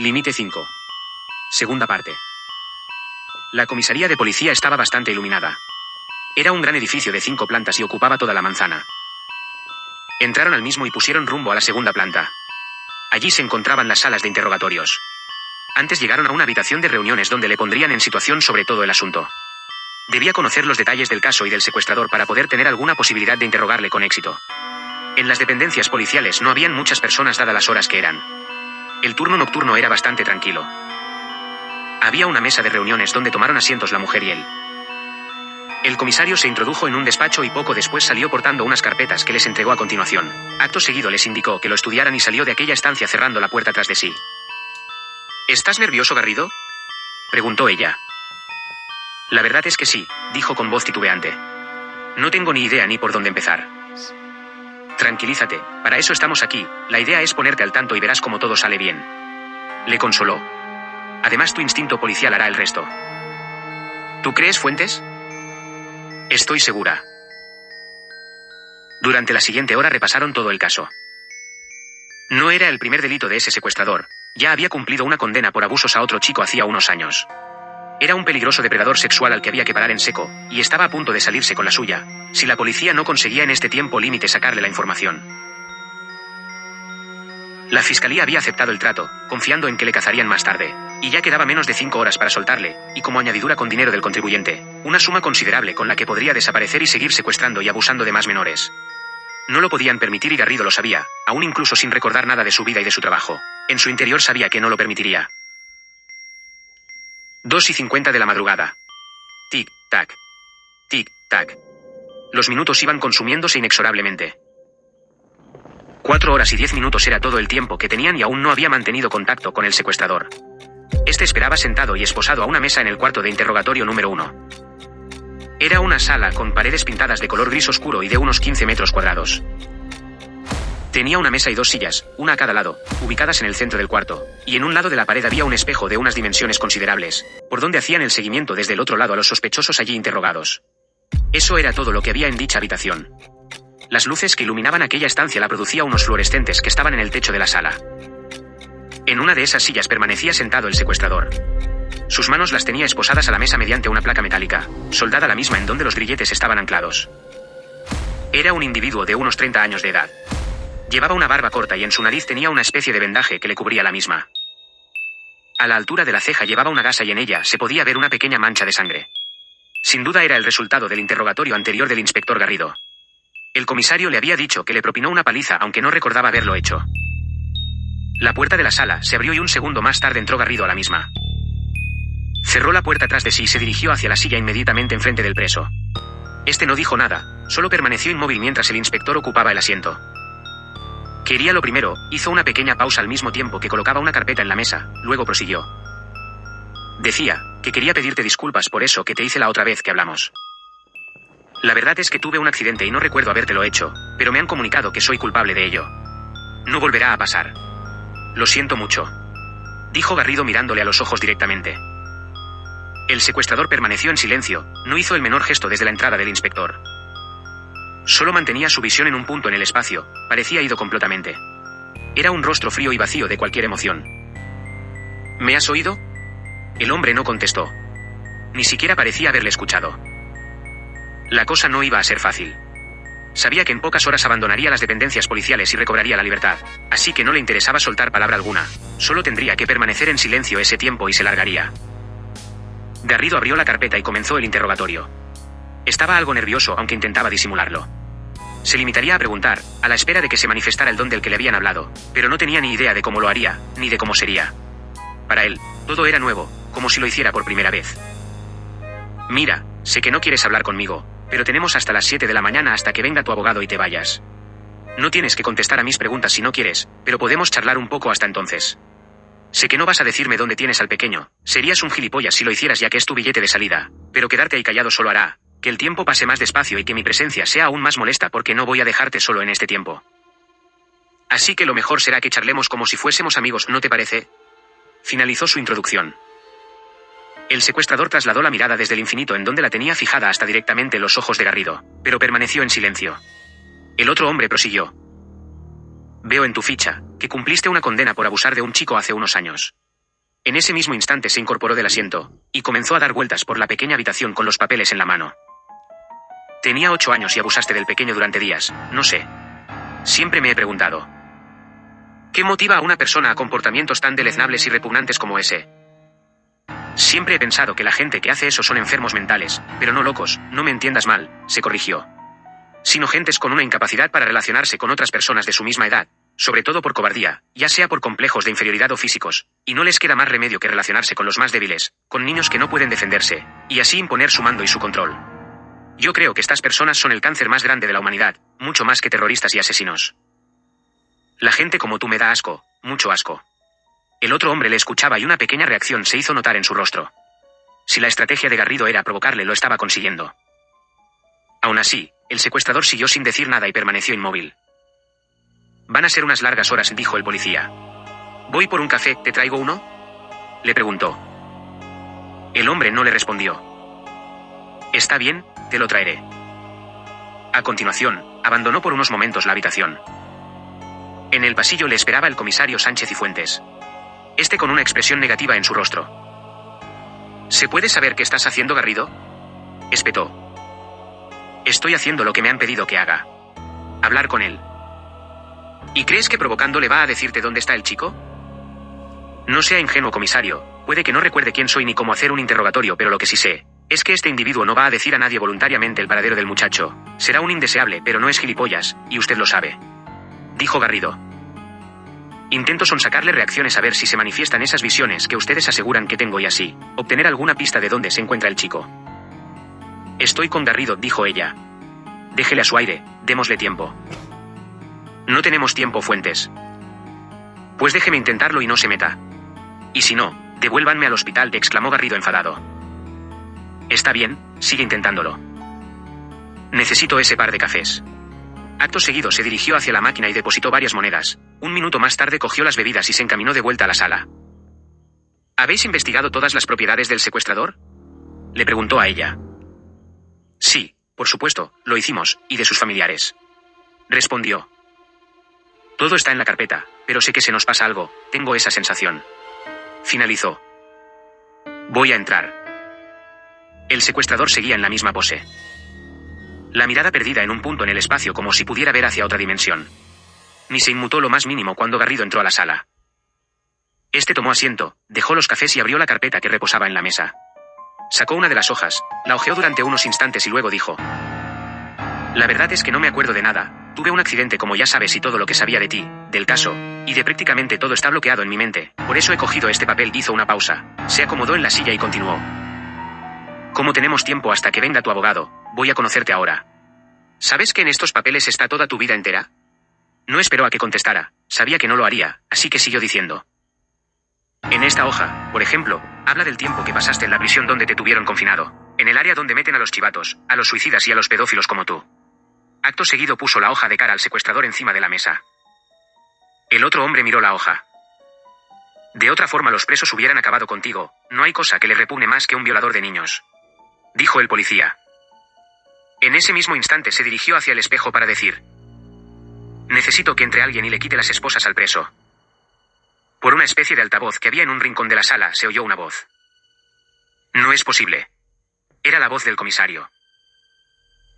Límite 5. Segunda parte. La comisaría de policía estaba bastante iluminada. Era un gran edificio de 5 plantas y ocupaba toda la manzana. Entraron al mismo y pusieron rumbo a la segunda planta. Allí se encontraban las salas de interrogatorios. Antes llegaron a una habitación de reuniones donde le pondrían en situación sobre todo el asunto. Debía conocer los detalles del caso y del secuestrador para poder tener alguna posibilidad de interrogarle con éxito. En las dependencias policiales no habían muchas personas dadas las horas que eran. El turno nocturno era bastante tranquilo. Había una mesa de reuniones donde tomaron asientos la mujer y él. El comisario se introdujo en un despacho y poco después salió portando unas carpetas que les entregó a continuación. Acto seguido les indicó que lo estudiaran y salió de aquella estancia cerrando la puerta tras de sí. ¿Estás nervioso, Garrido?, preguntó ella. La verdad es que sí, dijo con voz titubeante. No tengo ni idea ni por dónde empezar. Tranquilízate, para eso estamos aquí, la idea es ponerte al tanto y verás cómo todo sale bien. Le consoló. Además tu instinto policial hará el resto. ¿Tú crees, Fuentes? Estoy segura. Durante la siguiente hora repasaron todo el caso. No era el primer delito de ese secuestrador, ya había cumplido una condena por abusos a otro chico hacía unos años. Era un peligroso depredador sexual al que había que parar en seco, y estaba a punto de salirse con la suya, si la policía no conseguía en este tiempo límite sacarle la información. La fiscalía había aceptado el trato, confiando en que le cazarían más tarde, y ya quedaba menos de 5 horas para soltarle, y como añadidura con dinero del contribuyente, una suma considerable con la que podría desaparecer y seguir secuestrando y abusando de más menores. No lo podían permitir y Garrido lo sabía, aún incluso sin recordar nada de su vida y de su trabajo. En su interior sabía que no lo permitiría. 2:50 de la madrugada. Tic-tac. Tic-tac. Los minutos iban consumiéndose inexorablemente. 4 horas y 10 minutos era todo el tiempo que tenían y aún no había mantenido contacto con el secuestrador. Este esperaba sentado y esposado a una mesa en el cuarto de interrogatorio número 1. Era una sala con paredes pintadas de color gris oscuro y de unos 15 metros cuadrados. Tenía una mesa y 2 sillas, una a cada lado, ubicadas en el centro del cuarto, y en un lado de la pared había un espejo de unas dimensiones considerables, por donde hacían el seguimiento desde el otro lado a los sospechosos allí interrogados. Eso era todo lo que había en dicha habitación. Las luces que iluminaban aquella estancia la producía unos fluorescentes que estaban en el techo de la sala. En una de esas sillas permanecía sentado el secuestrador. Sus manos las tenía esposadas a la mesa mediante una placa metálica, soldada la misma en donde los grilletes estaban anclados. Era un individuo de unos 30 años de edad. Llevaba una barba corta y en su nariz tenía una especie de vendaje que le cubría la misma. A la altura de la ceja llevaba una gasa y en ella se podía ver una pequeña mancha de sangre. Sin duda era el resultado del interrogatorio anterior del inspector Garrido. El comisario le había dicho que le propinó una paliza aunque no recordaba haberlo hecho. La puerta de la sala se abrió y un segundo más tarde entró Garrido a la misma. Cerró la puerta tras de sí y se dirigió hacia la silla inmediatamente enfrente del preso. Este no dijo nada, solo permaneció inmóvil mientras el inspector ocupaba el asiento. Quería lo primero, hizo una pequeña pausa al mismo tiempo que colocaba una carpeta en la mesa, luego prosiguió. Decía, que quería pedirte disculpas por eso que te hice la otra vez que hablamos. La verdad es que tuve un accidente y no recuerdo habértelo hecho, pero me han comunicado que soy culpable de ello. No volverá a pasar. Lo siento mucho. Dijo Garrido mirándole a los ojos directamente. El secuestrador permaneció en silencio, no hizo el menor gesto desde la entrada del inspector. Solo mantenía su visión en un punto en el espacio, parecía ido completamente. Era un rostro frío y vacío de cualquier emoción. ¿Me has oído? El hombre no contestó. Ni siquiera parecía haberle escuchado. La cosa no iba a ser fácil. Sabía que en pocas horas abandonaría las dependencias policiales y recobraría la libertad, así que no le interesaba soltar palabra alguna, solo tendría que permanecer en silencio ese tiempo y se largaría. Garrido abrió la carpeta y comenzó el interrogatorio. Estaba algo nervioso aunque intentaba disimularlo. Se limitaría a preguntar, a la espera de que se manifestara el don del que le habían hablado, pero no tenía ni idea de cómo lo haría, ni de cómo sería. Para él, todo era nuevo, como si lo hiciera por primera vez. Mira, sé que no quieres hablar conmigo, pero tenemos hasta las 7 de la mañana hasta que venga tu abogado y te vayas. No tienes que contestar a mis preguntas si no quieres, pero podemos charlar un poco hasta entonces. Sé que no vas a decirme dónde tienes al pequeño, serías un gilipollas si lo hicieras ya que es tu billete de salida, pero quedarte ahí callado solo hará que el tiempo pase más despacio y que mi presencia sea aún más molesta porque no voy a dejarte solo en este tiempo. Así que lo mejor será que charlemos como si fuésemos amigos, ¿no te parece? Finalizó su introducción. El secuestrador trasladó la mirada desde el infinito en donde la tenía fijada hasta directamente los ojos de Garrido, pero permaneció en silencio. El otro hombre prosiguió. Veo en tu ficha, que cumpliste una condena por abusar de un chico hace unos años. En ese mismo instante se incorporó del asiento, y comenzó a dar vueltas por la pequeña habitación con los papeles en la mano. Tenía 8 años y abusaste del pequeño durante días, no sé. Siempre me he preguntado. ¿Qué motiva a una persona a comportamientos tan deleznables y repugnantes como ese? Siempre he pensado que la gente que hace eso son enfermos mentales, pero no locos, no me entiendas mal, se corrigió. Sino gentes con una incapacidad para relacionarse con otras personas de su misma edad, sobre todo por cobardía, ya sea por complejos de inferioridad o físicos, y no les queda más remedio que relacionarse con los más débiles, con niños que no pueden defenderse, y así imponer su mando y su control. Yo creo que estas personas son el cáncer más grande de la humanidad, mucho más que terroristas y asesinos. La gente como tú me da asco, mucho asco. El otro hombre le escuchaba y una pequeña reacción se hizo notar en su rostro. Si la estrategia de Garrido era provocarle, lo estaba consiguiendo. Aún así, el secuestrador siguió sin decir nada y permaneció inmóvil. Van a ser unas largas horas, dijo el policía. Voy por un café, ¿te traigo uno? Le preguntó. El hombre no le respondió. Está bien, te lo traeré. A continuación, abandonó por unos momentos la habitación. En el pasillo le esperaba el comisario Sánchez y Fuentes. Este con una expresión negativa en su rostro. ¿Se puede saber qué estás haciendo, Garrido?, espetó. Estoy haciendo lo que me han pedido que haga. Hablar con él. ¿Y crees que provocándole va a decirte dónde está el chico? No sea ingenuo, comisario. Puede que no recuerde quién soy ni cómo hacer un interrogatorio, pero lo que sí sé es que este individuo no va a decir a nadie voluntariamente el paradero del muchacho. Será un indeseable, pero no es gilipollas, y usted lo sabe, dijo Garrido. Intento sonsacarle reacciones a ver si se manifiestan esas visiones que ustedes aseguran que tengo y así obtener alguna pista de dónde se encuentra el chico. Estoy con Garrido, dijo ella. Déjele a su aire, démosle tiempo. No tenemos tiempo, Fuentes. Pues déjeme intentarlo y no se meta. Y si no, devuélvanme al hospital, exclamó Garrido enfadado. Está bien, sigue intentándolo. Necesito ese par de cafés. Acto seguido se dirigió hacia la máquina y depositó varias monedas. Un minuto más tarde cogió las bebidas y se encaminó de vuelta a la sala. ¿Habéis investigado todas las propiedades del secuestrador?, le preguntó a ella. Sí, por supuesto, lo hicimos, y de sus familiares, respondió. Todo está en la carpeta, pero sé que se nos pasa algo, tengo esa sensación, finalizó. Voy a entrar. El secuestrador seguía en la misma pose. La mirada perdida en un punto en el espacio como si pudiera ver hacia otra dimensión. Ni se inmutó lo más mínimo cuando Garrido entró a la sala. Este tomó asiento, dejó los cafés y abrió la carpeta que reposaba en la mesa. Sacó una de las hojas, la hojeó durante unos instantes y luego dijo: La verdad es que no me acuerdo de nada, tuve un accidente como ya sabes y todo lo que sabía de ti, del caso, y de prácticamente todo está bloqueado en mi mente, por eso he cogido este papel. Hizo una pausa, se acomodó en la silla y continuó. Como tenemos tiempo hasta que venga tu abogado, voy a conocerte ahora. ¿Sabes que en estos papeles está toda tu vida entera? No esperó a que contestara, sabía que no lo haría, así que siguió diciendo. En esta hoja, por ejemplo, habla del tiempo que pasaste en la prisión donde te tuvieron confinado, en el área donde meten a los chivatos, a los suicidas y a los pedófilos como tú. Acto seguido puso la hoja de cara al secuestrador encima de la mesa. El otro hombre miró la hoja. De otra forma los presos hubieran acabado contigo, no hay cosa que le repugne más que un violador de niños, dijo el policía. En ese mismo instante se dirigió hacia el espejo para decir: Necesito que entre alguien y le quite las esposas al preso. Por una especie de altavoz que había en un rincón de la sala se oyó una voz. No es posible. Era la voz del comisario.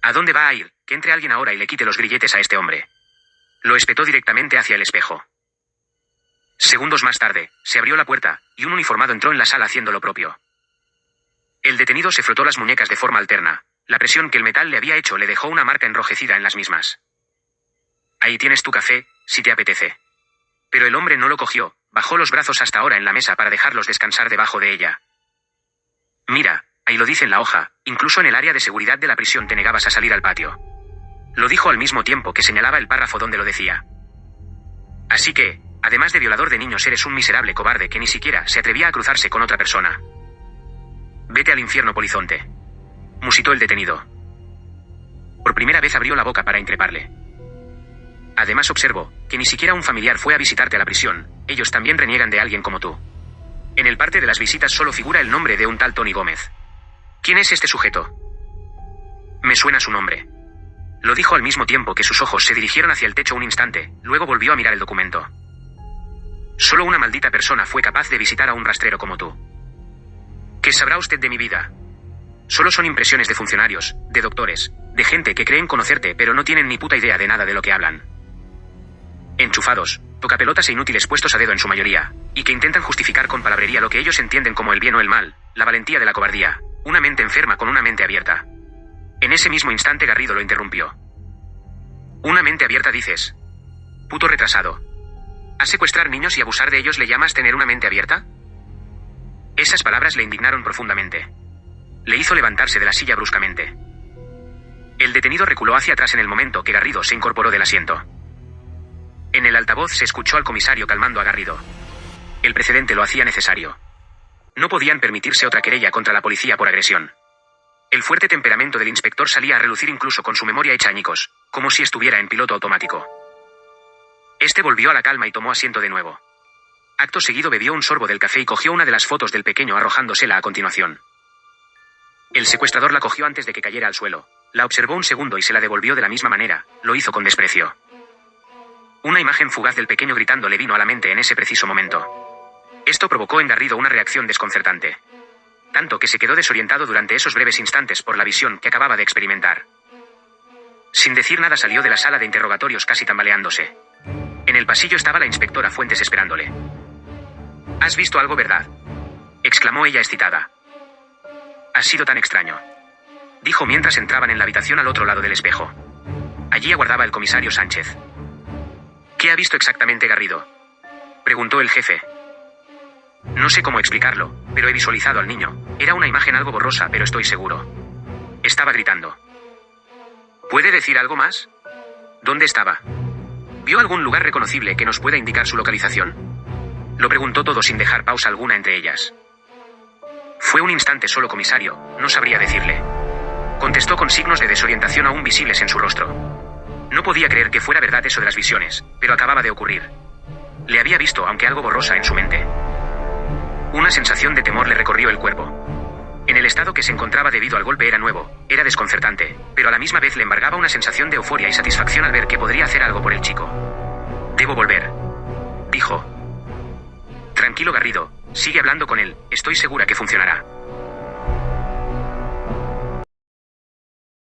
¿A dónde va a ir? Que entre alguien ahora y le quite los grilletes a este hombre. Lo espetó directamente hacia el espejo. Segundos más tarde, se abrió la puerta, y un uniformado entró en la sala haciendo lo propio. El detenido se frotó las muñecas de forma alterna. La presión que el metal le había hecho le dejó una marca enrojecida en las mismas. Ahí tienes tu café, si te apetece. Pero el hombre no lo cogió, bajó los brazos hasta ahora en la mesa para dejarlos descansar debajo de ella. Mira, ahí lo dice en la hoja, incluso en el área de seguridad de la prisión te negabas a salir al patio. Lo dijo al mismo tiempo que señalaba el párrafo donde lo decía. Así que, además de violador de niños, eres un miserable cobarde que ni siquiera se atrevía a cruzarse con otra persona. Vete al infierno, polizonte, musitó el detenido. Por primera vez abrió la boca para increparle. Además observo que ni siquiera un familiar fue a visitarte a la prisión, ellos también reniegan de alguien como tú. En el parte de las visitas solo figura el nombre de un tal Tony Gómez. ¿Quién es este sujeto? Me suena su nombre. Lo dijo al mismo tiempo que sus ojos se dirigieron hacia el techo un instante, luego volvió a mirar el documento. Solo una maldita persona fue capaz de visitar a un rastrero como tú. ¿Qué sabrá usted de mi vida? Solo son impresiones de funcionarios, de doctores, de gente que creen conocerte pero no tienen ni puta idea de nada de lo que hablan. Enchufados, tocapelotas e inútiles puestos a dedo en su mayoría, y que intentan justificar con palabrería lo que ellos entienden como el bien o el mal, la valentía de la cobardía, una mente enferma con una mente abierta. En ese mismo instante Garrido lo interrumpió. ¿Una mente abierta dices? Puto retrasado. ¿A secuestrar niños y abusar de ellos le llamas tener una mente abierta? Esas palabras le indignaron profundamente. Le hizo levantarse de la silla bruscamente. El detenido reculó hacia atrás en el momento que Garrido se incorporó del asiento. En el altavoz se escuchó al comisario calmando a Garrido. El precedente lo hacía necesario. No podían permitirse otra querella contra la policía por agresión. El fuerte temperamento del inspector salía a relucir incluso con su memoria hecha añicos, como si estuviera en piloto automático. Este volvió a la calma y tomó asiento de nuevo. Acto seguido bebió un sorbo del café y cogió una de las fotos del pequeño arrojándosela a continuación. El secuestrador la cogió antes de que cayera al suelo, la observó un segundo y se la devolvió de la misma manera, lo hizo con desprecio. Una imagen fugaz del pequeño gritando le vino a la mente en ese preciso momento. Esto provocó en Garrido una reacción desconcertante. Tanto que se quedó desorientado durante esos breves instantes por la visión que acababa de experimentar. Sin decir nada salió de la sala de interrogatorios casi tambaleándose. En el pasillo estaba la inspectora Fuentes esperándole. ¿Has visto algo, verdad?, exclamó ella excitada. Ha sido tan extraño, dijo mientras entraban en la habitación al otro lado del espejo. Allí aguardaba el comisario Sánchez. ¿Qué ha visto exactamente Garrido?, preguntó el jefe. No sé cómo explicarlo, pero he visualizado al niño. Era una imagen algo borrosa, pero estoy seguro. Estaba gritando. ¿Puede decir algo más? ¿Dónde estaba? ¿Vio algún lugar reconocible que nos pueda indicar su localización? Lo preguntó todo sin dejar pausa alguna entre ellas. Fue un instante solo, comisario, no sabría decirle. Contestó con signos de desorientación aún visibles en su rostro. No podía creer que fuera verdad eso de las visiones, pero acababa de ocurrir. Le había visto, aunque algo borrosa, en su mente. Una sensación de temor le recorrió el cuerpo. En el estado que se encontraba debido al golpe era nuevo, era desconcertante, pero a la misma vez le embargaba una sensación de euforia y satisfacción al ver que podría hacer algo por el chico. Debo volver, dijo. Tranquilo, Garrido, sigue hablando con él, estoy segura que funcionará.